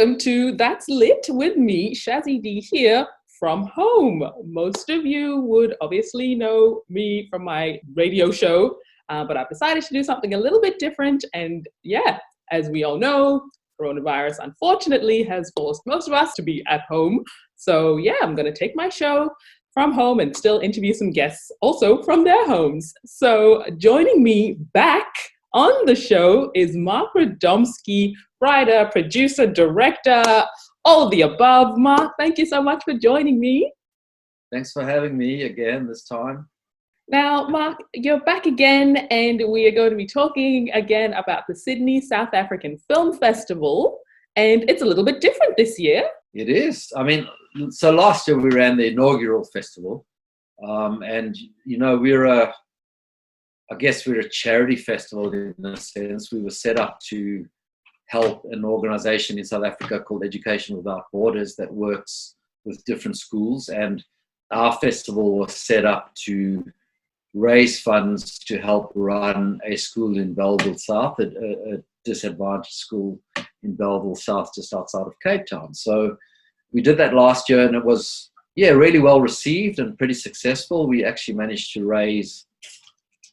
welcome to That's Lit with me, Shazzy D, here from home. Most of you would obviously know me from my radio show, but I've decided to do something a little bit different. And yeah, as we all know, coronavirus unfortunately has forced most of us to be at home. So yeah, I'm going to take my show from home and still interview some guests also from their homes. So joining me back on the show is Marc Radomsky, writer, producer, director, all of the above. Marc, thank you so much for joining me. Thanks for having me again this time. Now, Marc, you're back again, and we are going to be talking again about the Sydney South African Film Festival, and it's a little bit different this year. It is. I mean, so last year we ran the inaugural festival, and you know, we're a charity festival in a sense. We were set up to help an organization in South Africa called Education Without Borders that works with different schools, and our festival was set up to raise funds to help run a school in Bellville South, a disadvantaged school in Bellville South, just outside of Cape Town. So we did that last year, and it was, really well received and pretty successful. We actually managed to raise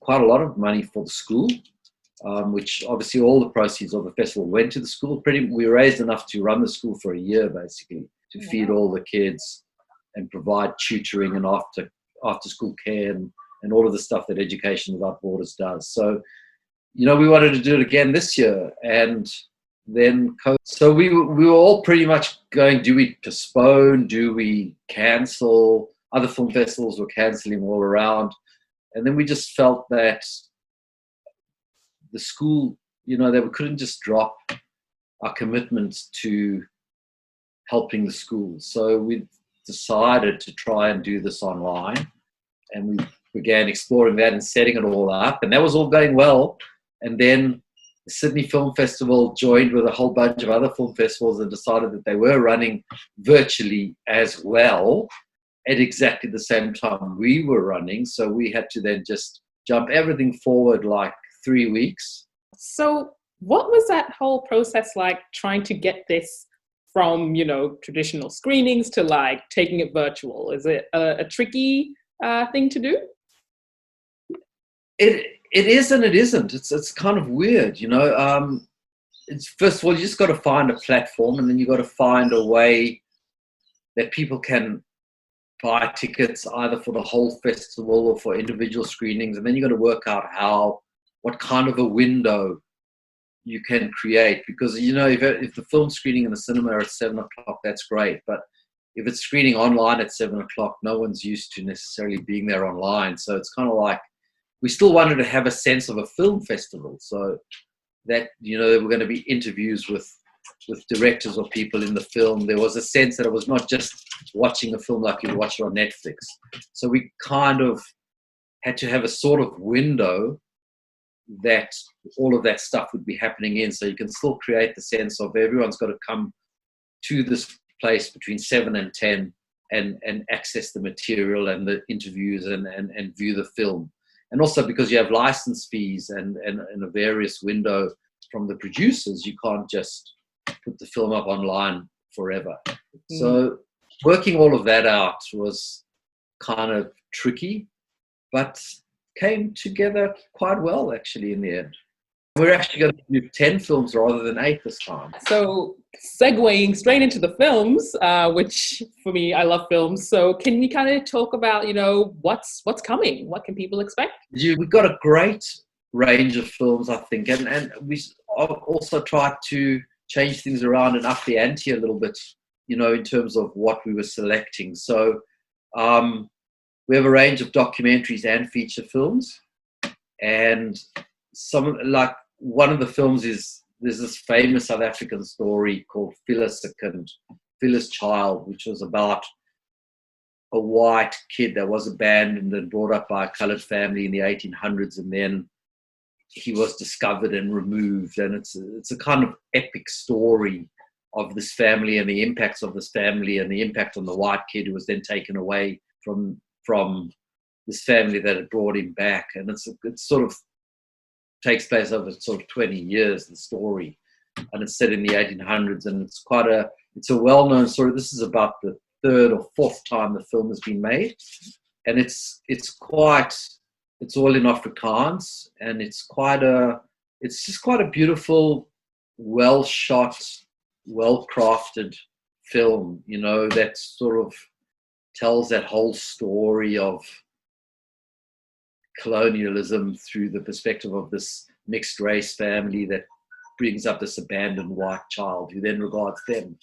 quite a lot of money for the school, which obviously all the proceeds of the festival went to the school. We raised enough to run the school for a year, basically, to feed all the kids and provide tutoring and after school care and all of the stuff that Education Without Borders does. So, we wanted to do it again this year, and then so we were all pretty much going, do we postpone, do we cancel? Other film festivals were canceling all around, and then we just felt that the school, that we couldn't just drop our commitment to helping the schools. So we decided to try and do this online, and we began exploring that and setting it all up, and that was all going well. And then the Sydney Film Festival joined with a whole bunch of other film festivals and decided that they were running virtually as well at exactly the same time we were running. So we had to then just jump everything forward like 3 weeks. So what was that whole process like, trying to get this from, traditional screenings to like taking it virtual? Is it a tricky thing to do? It is and it isn't. It's kind of weird, It's, first of all, you just got to find a platform, and then you got to find a way that people can buy tickets either for the whole festival or for individual screenings, and then you got to work out what kind of a window you can create, because if the film screening in the cinema at 7 o'clock, that's great, but if it's screening online at 7 o'clock, no one's used to necessarily being there online. So it's kind of like, we still wanted to have a sense of a film festival, so that there were going to be interviews with directors or people in the film. There was a sense that it was not just watching a film like you watch it on Netflix. So we kind of had to have a sort of window that all of that stuff would be happening in, so you can still create the sense of everyone's got to come to this place between 7 and 10 and access the material and the interviews and view the film. And also because you have license fees and a various window from the producers, you can't just put the film up online forever. So working all of that out was kind of tricky, but came together quite well actually in the end. We're actually going to do 10 films rather than 8 this time. So segueing straight into the films, which for me, I love films. So can we kind of talk about, what's coming? What can people expect? We've got a great range of films, I think. And we also tried to change things around and up the ante a little bit, in terms of what we were selecting. So we have a range of documentaries and feature films. And one of the films there's this famous South African story called Phyllis Child, which was about a white kid that was abandoned and brought up by a colored family in the 1800s, and then he was discovered and removed. And it's a kind of epic story of this family and the impacts of this family and the impact on the white kid who was then taken away from this family that had brought him back. And it's sort of takes place over sort of 20 years, the story. and it's set in the 1800s, and it's a well-known story. This is about the third or fourth time the film has been made, and it's all in Afrikaans, and it's just quite a beautiful, well shot, well crafted film, you know, that sort of tells that whole story of colonialism through the perspective of this mixed race family that brings up this abandoned white child who then regards them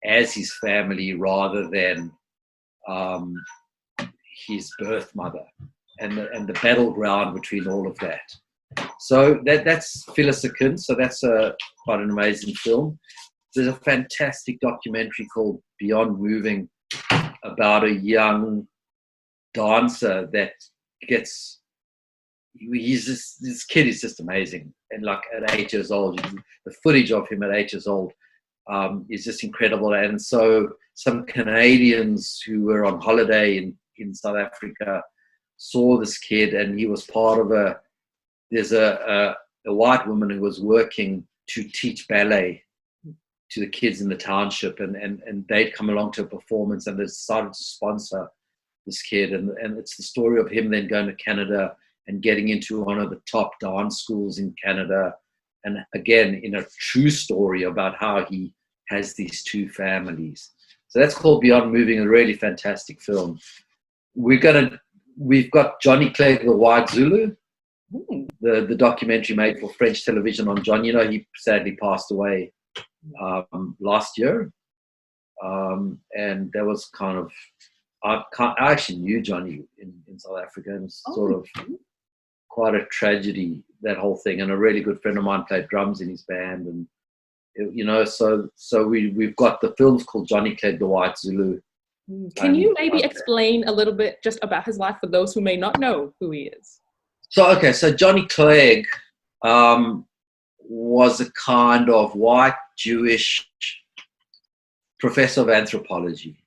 as his family rather than his birth mother, and the battleground between all of that. So that's Phyllis Akin. So that's quite an amazing film. There's a fantastic documentary called Beyond Moving about a young dancer that gets, this kid is just amazing. And like at 8 years old, the footage of him at 8 years old is just incredible. And so some Canadians who were on holiday in South Africa saw this kid, and he was part of there's a white woman who was working to teach ballet to the kids in the township, and they'd come along to a performance, and they decided to sponsor this kid, and it's the story of him then going to Canada and getting into one of the top dance schools in Canada, and again in a true story about how he has these two families. So that's called Beyond Moving, a really fantastic film. We've got Johnny Clegg, the White Zulu, the documentary made for French television on John. You know, he sadly passed away last year, and that was kind of, I actually knew Johnny in South Africa, and it's sort of quite a tragedy, that whole thing. And a really good friend of mine played drums in his band, and you know, so we've got the films called Johnny Clegg, the White Zulu. Can you maybe explain a little bit just about his life for those who may not know who he is? So Johnny Clegg was a kind of white Jewish professor of anthropology,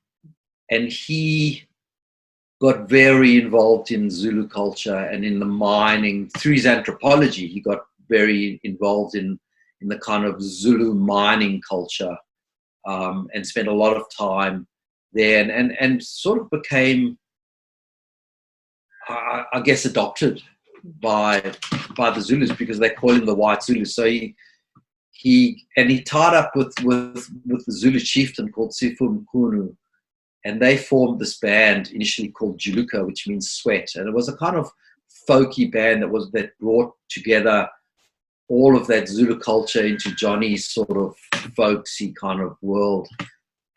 and he got very involved in Zulu culture and in the mining. Through his anthropology, he got very involved in the kind of Zulu mining culture, and spent a lot of time there, and sort of became, I guess, adopted by the Zulus, because they call him the White Zulu. So he tied up with the Zulu chieftain called Sifu Mkunu, and they formed this band initially called Juluka, which means sweat, and it was a kind of folky band that brought together all of that Zulu culture into Johnny's sort of folksy kind of world,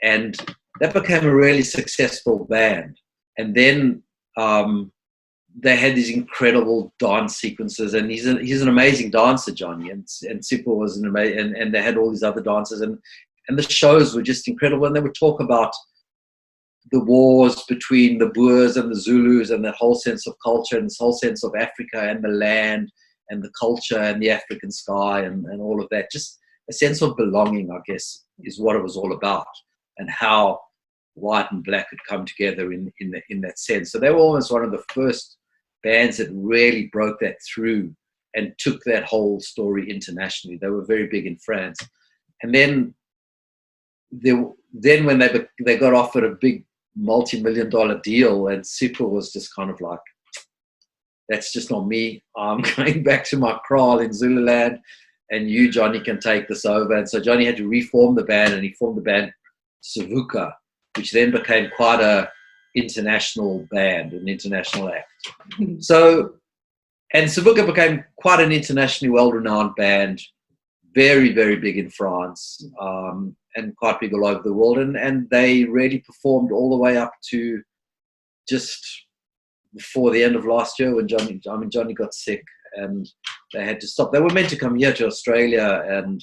and that became a really successful band. And then they had these incredible dance sequences, and he's an amazing dancer, Johnny, and Sipo was an amazing, and they had all these other dancers, and the shows were just incredible. And they would talk about the wars between the Boers and the Zulus, and that whole sense of culture, and this whole sense of Africa and the land and the culture and the African sky, and all of that. Just a sense of belonging, I guess, is what it was all about, and how white and black had come together in that sense. So they were almost one of the first bands that really broke that through and took that whole story internationally. They were very big in France. And then when they got offered a big multi-million-dollar deal, and Sipho was just kind of like, that's just not me. I'm going back to my kraal in Zululand, and you, Johnny, can take this over. And so Johnny had to reform the band, and he formed the band Savuka, which then became quite a international band, an international act. So, and Savuka became quite an internationally well-renowned band, very, very big in France, and quite big all over the world. And they really performed all the way up to just before the end of last year, when Johnny got sick and they had to stop. They were meant to come here to Australia, and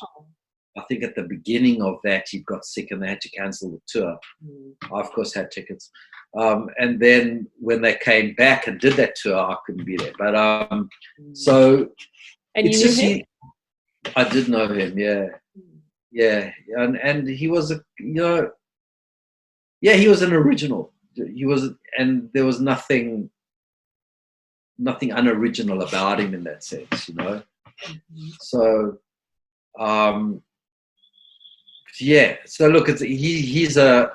I think at the beginning of that he got sick and they had to cancel the tour. I, of course, had tickets. And then when they came back and did that tour, I couldn't be there. But so... And you knew him? I did know him, yeah. Yeah, and he was he was an original. He was, and there was nothing unoriginal about him in that sense, you know. So Yeah. So look, he's a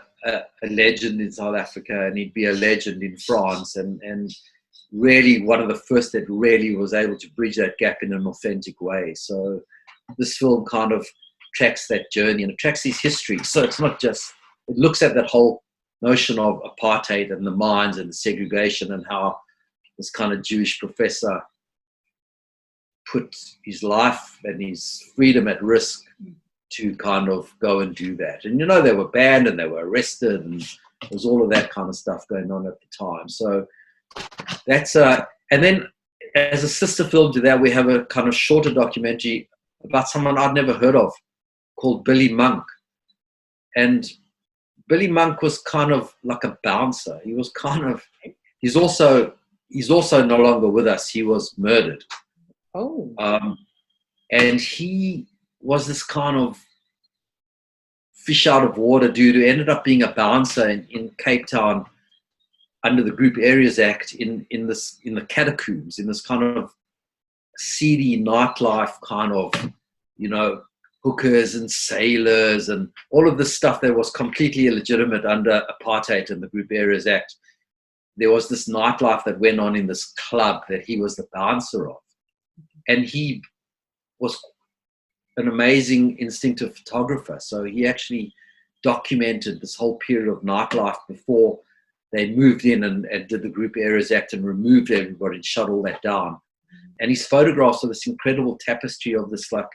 legend in South Africa, and he'd be a legend in France, and really one of the first that really was able to bridge that gap in an authentic way. So this film kind of tracks that journey, and it tracks his history. So it's not just, it looks at that whole notion of apartheid and the mines and the segregation, and how this kind of Jewish professor put his life and his freedom at risk to kind of go and do that. And they were banned and they were arrested, and there was all of that kind of stuff going on at the time. So that's and then as a sister film to that, we have a kind of shorter documentary about someone I'd never heard of called Billy Monk. And Billy Monk was kind of like a bouncer. He was kind of, he's also no longer with us. He was murdered. Oh. And he was this kind of fish out of water dude who ended up being a bouncer in Cape Town under the Group Areas Act in the catacombs, in this kind of seedy nightlife kind of, hookers and sailors and all of this stuff that was completely illegitimate under apartheid and the Group Areas Act. There was this nightlife that went on in this club that he was the bouncer of. And he was an amazing instinctive photographer. So he actually documented this whole period of nightlife before they moved in and did the Group Areas Act and removed everybody and shut all that down. And his photographs are this incredible tapestry of this like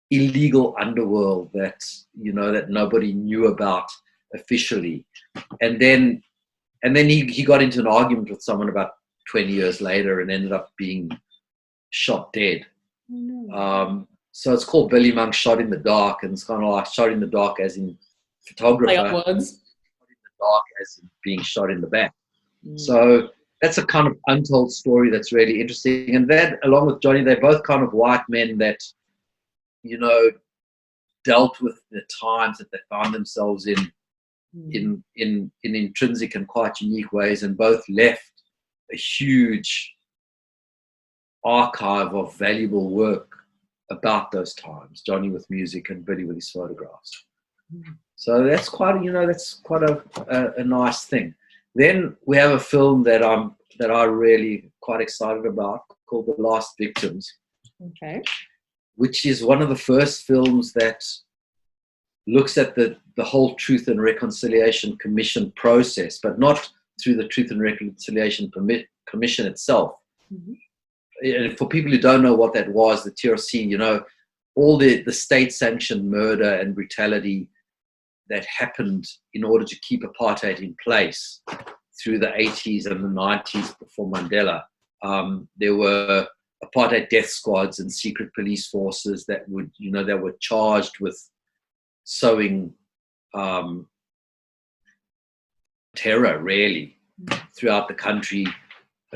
illegal underworld that, that nobody knew about officially. And then he got into an argument with someone about 20 years later and ended up being shot dead. So it's called Billy Monk Shot in the Dark, and it's kind of like shot in the dark as in photographer, shot in the dark as in being shot in the back. So that's a kind of untold story that's really interesting. And that, along with Johnny, they're both kind of white men that, dealt with the times that they found themselves in intrinsic and quite unique ways, and both left a huge archive of valuable work about those times. Johnny with music and Billy with his photographs. So that's quite a nice thing. Then we have a film that I'm really quite excited about called The Last Victims. Okay. Which is one of the first films that looks at the whole Truth and Reconciliation Commission process, but not through the Truth and Reconciliation Commission itself. Mm-hmm. And for people who don't know what that was, the TRC, all the state-sanctioned murder and brutality that happened in order to keep apartheid in place through the 80s and the 90s before Mandela. There were apartheid death squads and secret police forces that were charged with sowing terror, really, throughout the country,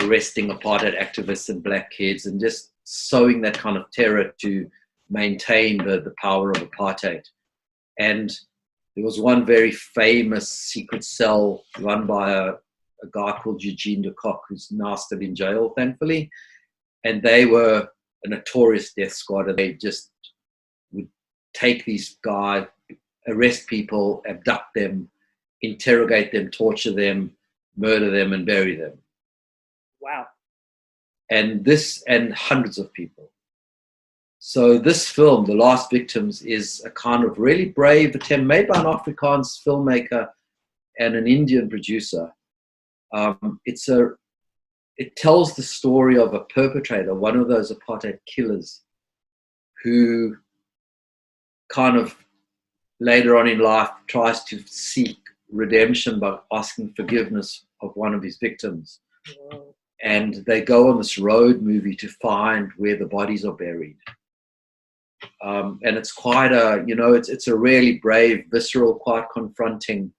arresting apartheid activists and black kids, and just sowing that kind of terror to maintain the power of apartheid. And there was one very famous secret cell run by a guy called Eugene de Kock, who's now still in jail, thankfully. And they were a notorious death squad, and they just would take these guys, arrest people, abduct them, interrogate them, torture them, murder them, and bury them. Wow. And hundreds of people. So this film, The Last Victims, is a kind of really brave attempt made by an Afrikaans filmmaker and an Indian producer. It tells the story of a perpetrator, one of those apartheid killers, who kind of later on in life tries to seek redemption by asking forgiveness of one of his victims. Wow. And they go on this road movie to find where the bodies are buried. And it's quite it's a really brave, visceral, quite confronting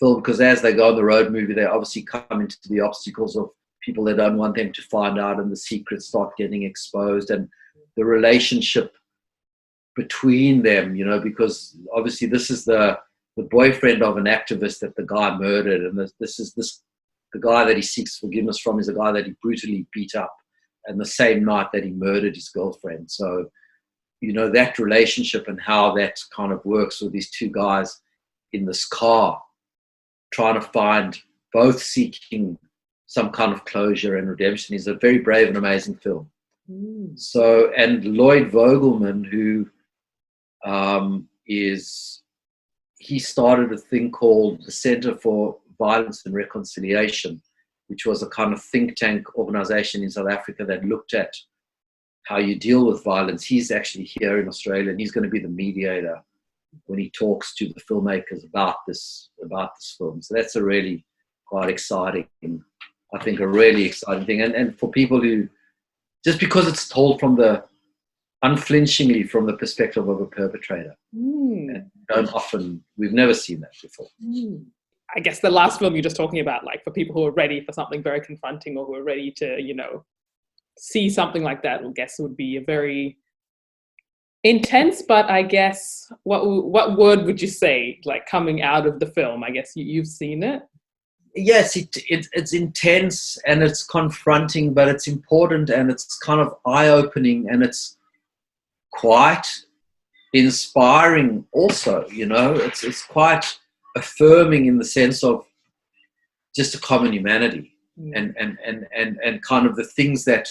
film, because as they go on the road movie, they obviously come into the obstacles of people that don't want them to find out, and the secrets start getting exposed, and the relationship between them, because obviously this is the boyfriend of an activist that the guy murdered, and the guy that he seeks forgiveness from is a guy that he brutally beat up, and the same night that he murdered his girlfriend. So you know, that relationship and how that kind of works with these two guys in this car, trying to find, both seeking some kind of closure and redemption, is a very brave and amazing film. So, and Lloyd Vogelman, who he started a thing called the Center for Violence and Reconciliation, which was a kind of think tank organization in South Africa that looked at how you deal with violence. He's actually here in Australia, and he's going to be the mediator when he talks to the filmmakers about this film. So that's a really quite exciting, I think, a really exciting thing. And for people who, just because it's told from unflinchingly from the perspective of a perpetrator. And we've never seen that before. I guess the last film you're just talking about, like, for people who are ready for something very confronting, or who are ready to, you know, see something like that, I guess would be a very intense, but I guess, what word would you say, like, coming out of the film? I guess you've seen it. Yes, it's intense and it's confronting, but it's important and it's kind of eye-opening and it's quite inspiring also, you know. It's quite affirming in the sense of just a common humanity and kind of the things that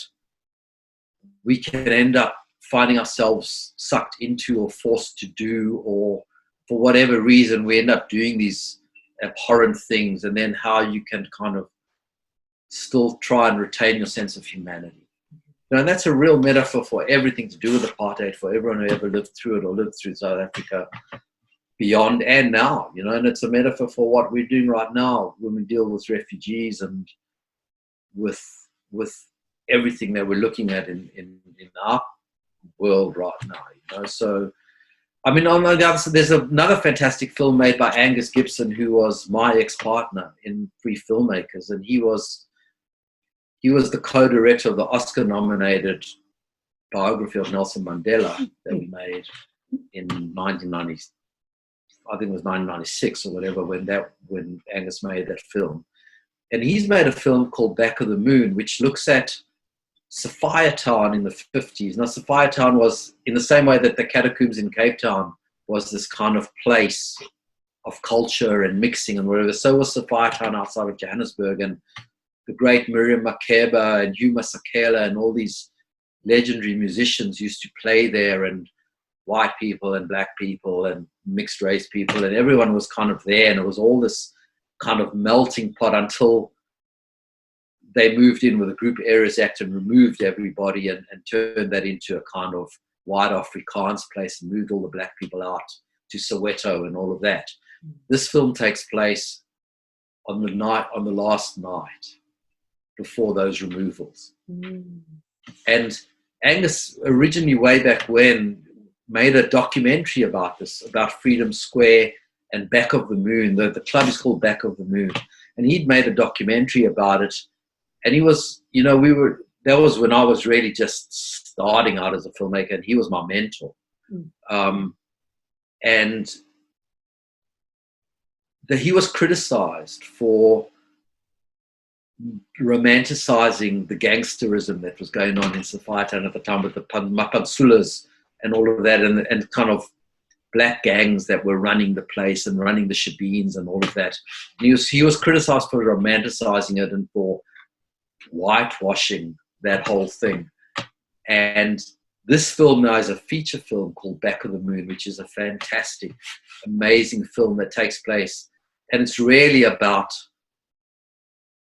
we can end up finding ourselves sucked into or forced to do, or for whatever reason we end up doing these abhorrent things, and then how you can kind of still try and retain your sense of humanity. You know, and that's a real metaphor for everything to do with apartheid, for everyone who ever lived through it or lived through South Africa beyond and now, you know, and it's a metaphor for what we're doing right now when we deal with refugees and with everything that we're looking at in our world right now, you know. So, I mean, on the other side, there's another fantastic film made by Angus Gibson, who was my ex-partner in Free Filmmakers, and he was the co-director of the Oscar-nominated biography of Nelson Mandela that we made in 1990. I think it was 1996 or whatever, when Angus made that film. And he's made a film called Back of the Moon, which looks at Sophiatown in the 50s. Now, Sophiatown was, in the same way that the catacombs in Cape Town was this kind of place of culture and mixing and whatever, so was Sophiatown outside of Johannesburg. And the great Miriam Makeba and Hugh Masekela and all these legendary musicians used to play there, and white people and black people and mixed race people, and everyone was kind of there, and it was all this kind of melting pot until they moved in with the Group Areas Act and removed everybody and turned that into a kind of white Afrikaans place and moved all the black people out to Soweto and all of that. This film takes place on the last night before those removals. And Angus originally, way back when, made a documentary about this, about Freedom Square and Back of the Moon. The club is called Back of the Moon. And he'd made a documentary about it. And he was, you know, that was when I was really just starting out as a filmmaker, and he was my mentor. And he was criticized for romanticizing the gangsterism that was going on in Sophiatown at the time, with the Mapantsulas and all of that, and kind of black gangs that were running the place and running the shebeens and all of that. And he was criticized for romanticizing it and for whitewashing that whole thing. And this film now is a feature film called Back of the Moon, which is a fantastic, amazing film that takes place, and it's really about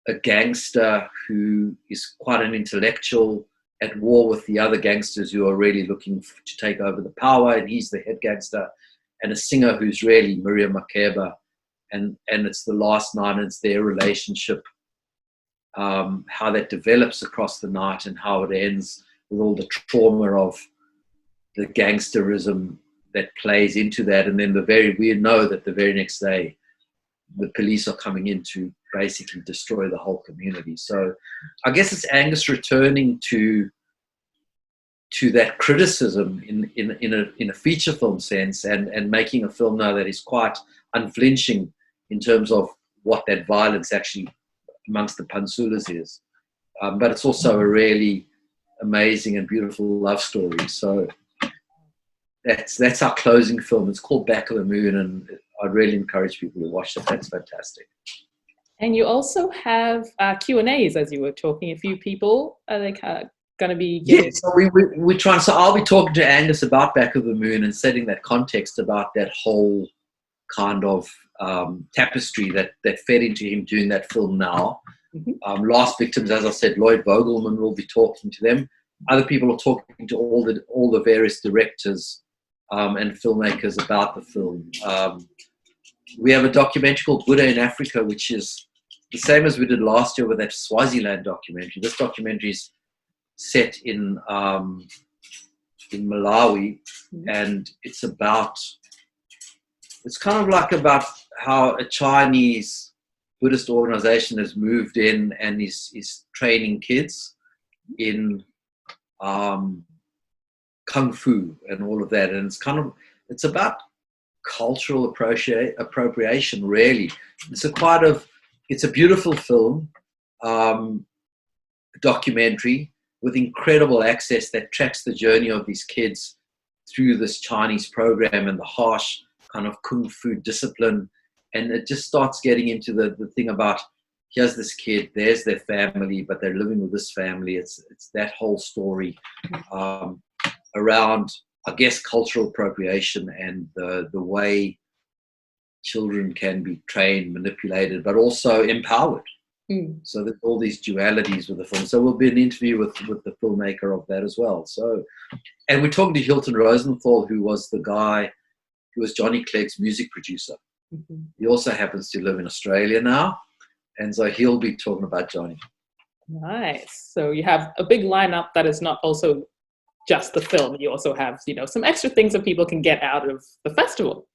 a gangster who is quite an intellectual at war with the other gangsters who are really looking to take over the power, and he's the head gangster, and a singer who's really Miriam Makeba, and it's the last night, and it's their relationship, how that develops across the night and how it ends with all the trauma of the gangsterism that plays into that. And then we know that the very next day the police are coming in to basically destroy the whole community. So I guess it's Angus returning to that criticism in a feature film sense, and making a film now that is quite unflinching in terms of what that violence actually amongst the Pantsulas is. But it's also a really amazing and beautiful love story. So that's our closing film. It's called Back of the Moon, and I'd really encourage people to watch it. That's fantastic. And you also have Q&As, as you were talking. A few people are they going to be giving... So we're trying. So I'll be talking to Angus about Back of the Moon and setting that context about that whole kind of tapestry that fed into him doing that film now. Mm-hmm. Last Victims, as I said, Lloyd Vogelman will be talking to them. Other people are talking to all the various directors and filmmakers about the film. We have a documentary called Buddha in Africa, which is the same as we did last year with that Swaziland documentary. This documentary is set in Malawi, and it's kind of like about how a Chinese Buddhist organization has moved in and is training kids in kung fu and all of that, and it's about cultural appropriation, really. It's a beautiful film, documentary with incredible access that tracks the journey of these kids through this Chinese program and the harsh kind of kung fu discipline. And it just starts getting into the thing about, here's this kid, there's their family, but they're living with this family. It's that whole story around, I guess, cultural appropriation and the way children can be trained, manipulated, but also empowered. So there's all these dualities with the film. So we'll be an interview with the filmmaker of that as well. So, and we're talking to Hilton Rosenthal, who was the guy who was Johnny Clegg's music producer. Mm-hmm. He also happens to live in Australia now, and so he'll be talking about Johnny. Nice. So you have a big lineup that is not also just the film. You also have, some extra things that people can get out of the festival.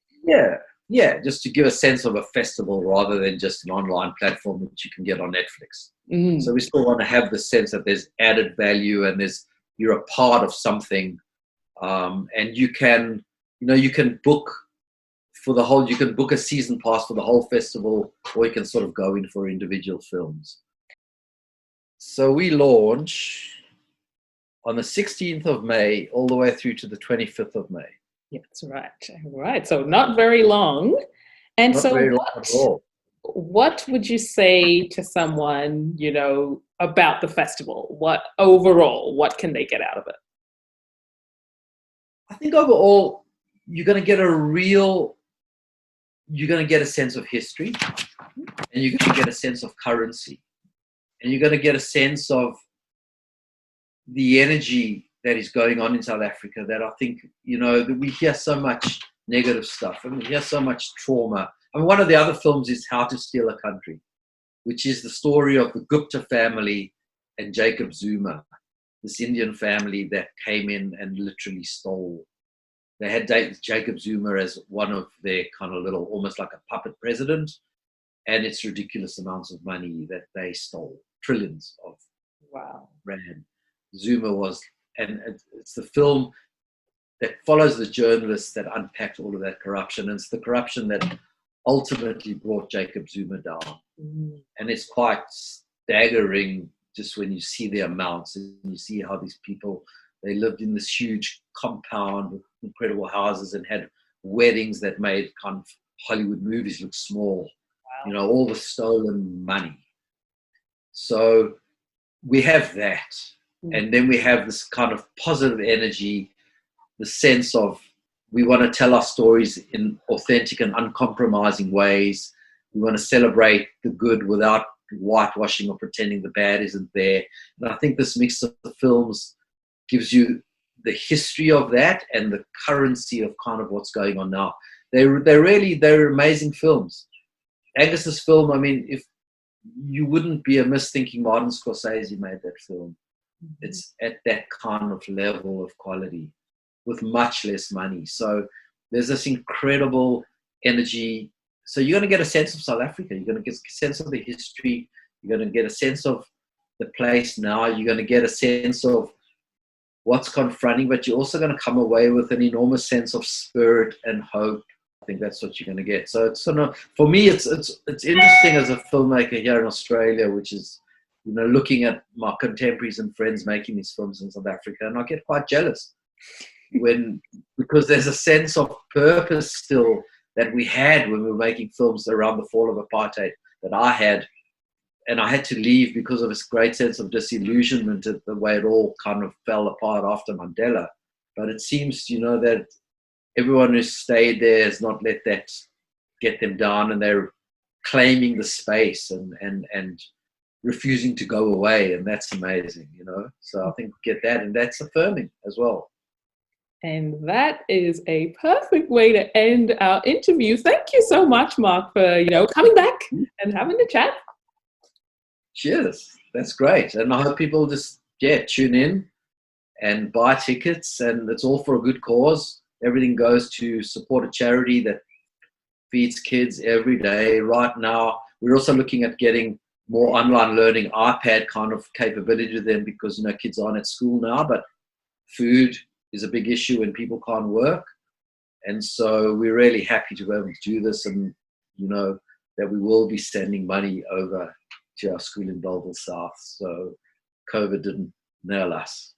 Yeah, just to give a sense of a festival rather than just an online platform that you can get on Netflix. Mm. So we still want to have the sense that there's added value and you're a part of something, and you can book you can book a season pass for the whole festival, or you can sort of go in for individual films. So we launch on the 16th of May all the way through to the 25th of May. Yeah, that's right. Right. So not very long. And not so very long at all. What would you say to someone, about the festival? What can they get out of it? I think overall, you're going to get a sense of history, and you're going to get a sense of currency, and you're going to get a sense of the energy that is going on in South Africa, that I think, that we hear so much negative stuff, and we hear so much trauma. I mean, one of the other films is How to Steal a Country, which is the story of the Gupta family and Jacob Zuma, this Indian family that came in and literally stole. They had Jacob Zuma as one of their kind of little, almost like a puppet president, and it's ridiculous amounts of money that they stole, trillions of rand. Zuma was, and it's the film that follows the journalists that unpacked all of that corruption. And it's the corruption that ultimately brought Jacob Zuma down. Mm. And it's quite staggering just when you see the amounts and you see how these people, they lived in this huge compound with incredible houses and had weddings that made kind of Hollywood movies look small. Wow. All the stolen money. So we have that. And then we have this kind of positive energy, the sense of we want to tell our stories in authentic and uncompromising ways. We want to celebrate the good without whitewashing or pretending the bad isn't there. And I think this mix of the films gives you the history of that and the currency of kind of what's going on now. They're amazing films. Angus's film, I mean, if you wouldn't be amiss thinking Martin Scorsese made that film. It's at that kind of level of quality with much less money. So there's this incredible energy. So you're going to get a sense of South Africa. You're going to get a sense of the history. You're going to get a sense of the place now. You're going to get a sense of what's confronting, but you're also going to come away with an enormous sense of spirit and hope. I think that's what you're going to get. So it's for me, it's interesting as a filmmaker here in Australia, which is, looking at my contemporaries and friends making these films in South Africa, and I get quite jealous because there's a sense of purpose still that we had when we were making films around the fall of apartheid that I had. And I had to leave because of this great sense of disillusionment at the way it all kind of fell apart after Mandela. But it seems, that everyone who stayed there has not let that get them down, and they're claiming the space and refusing to go away. And that's amazing, So I think we get that, and that's affirming as well. And that is a perfect way to end our interview. Thank you so much, Marc, for, coming back and having the chat. Cheers. That's great. And I hope people just, tune in and buy tickets, and it's all for a good cause. Everything goes to support a charity that feeds kids every day. Right now, we're also looking at getting more online learning, iPad kind of capability to them, because, kids aren't at school now, but food is a big issue when people can't work. And so we're really happy to be able to do this, and, that we will be sending money over to our school in Belleville South. So COVID didn't nail us.